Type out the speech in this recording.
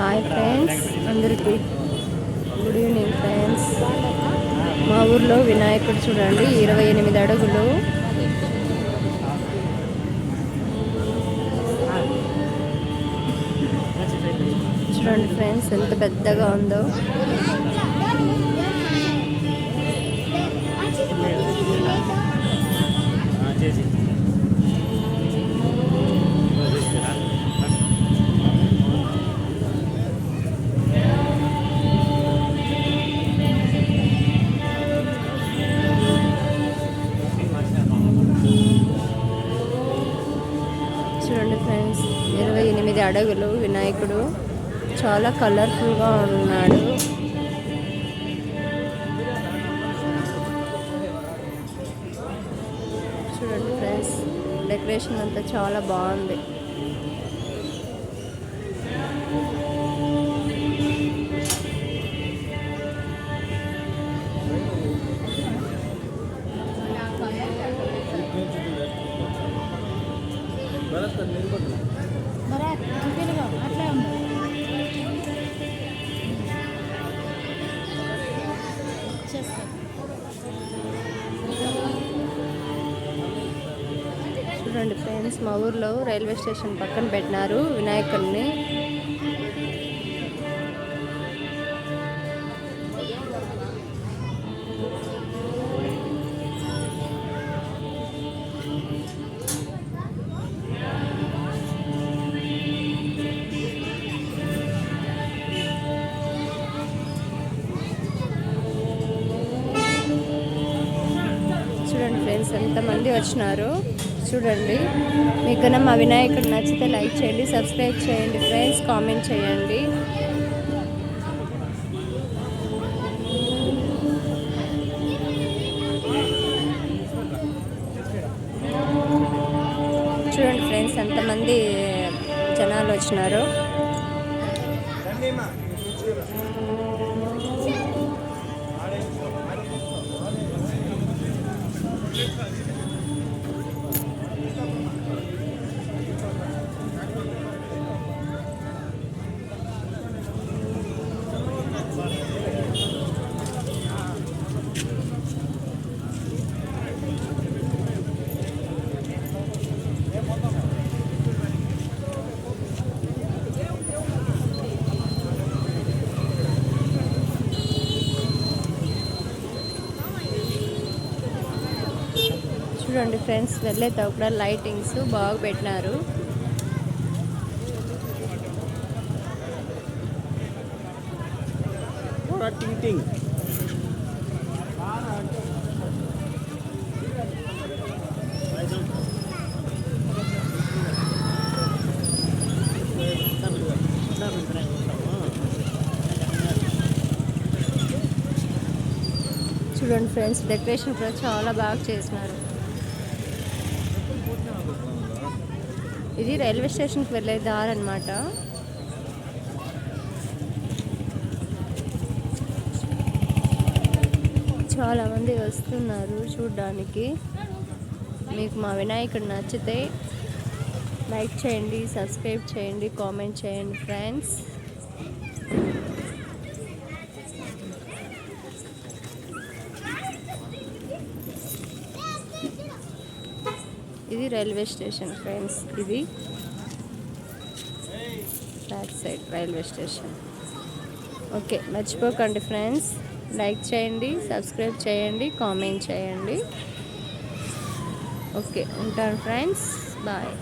Hi friends, అందరికీ good evening friends. మా ఊర్లో వినాయకుడు చూడండి, 28 అడుగులు. చూడండి ఫ్రెండ్స్, ఎంత పెద్దగా ఉందో. చూడండి ఫ్రెండ్స్, 28 అడుగులు వినాయకుడు. చాలా కలర్ఫుల్గా ఉన్నాడు. చూడండి ఫ్రెండ్స్, డెకరేషన్ అంతా చాలా బాగుంది. చూడండి ఫ్రెండ్స్, మా ఊర్లో రైల్వే స్టేషన్ పక్కన పెట్టినారు వినాయకుడిని. చూడండి ఫ్రెండ్స్, ఎంతమంది వచ్చినారు చూడండి. మీకు కన్నా మా వినాయకుడు నచ్చితే లైక్ చేయండి, సబ్స్క్రైబ్ చేయండి ఫ్రెండ్స్, కామెంట్ చేయండి. చూడండి ఫ్రెండ్స్, ఎంతమంది జనాలు వచ్చినారు. చూడండి ఫ్రెండ్స్, వెళ్ళేతో కూడా లైటింగ్స్ బాగా పెట్టినారు. చూడండి ఫ్రెండ్స్, డెకరేషన్ కూడా చాలా బాగా చేసినారు. ఇది రైల్వే స్టేషన్కి వెళ్ళే దారి అన్నమాట. చాలామంది వస్తున్నారు చూడడానికి. మీకు మా వినాయకుడు నచ్చితే లైక్ చేయండి, సబ్స్క్రైబ్ చేయండి, కామెంట్ చేయండి ఫ్రెండ్స్. ఇది రైల్వే స్టేషన్ ఫ్రెండ్స్. ఇది back side railway station. Okay, మర్చిపోకండి ఫ్రెండ్స్, లైక్ చేయండి, సబ్స్క్రైబ్ చేయండి, కామెంట్ చేయండి. ఓకే, ఉంటాను ఫ్రెండ్స్, బాయ్.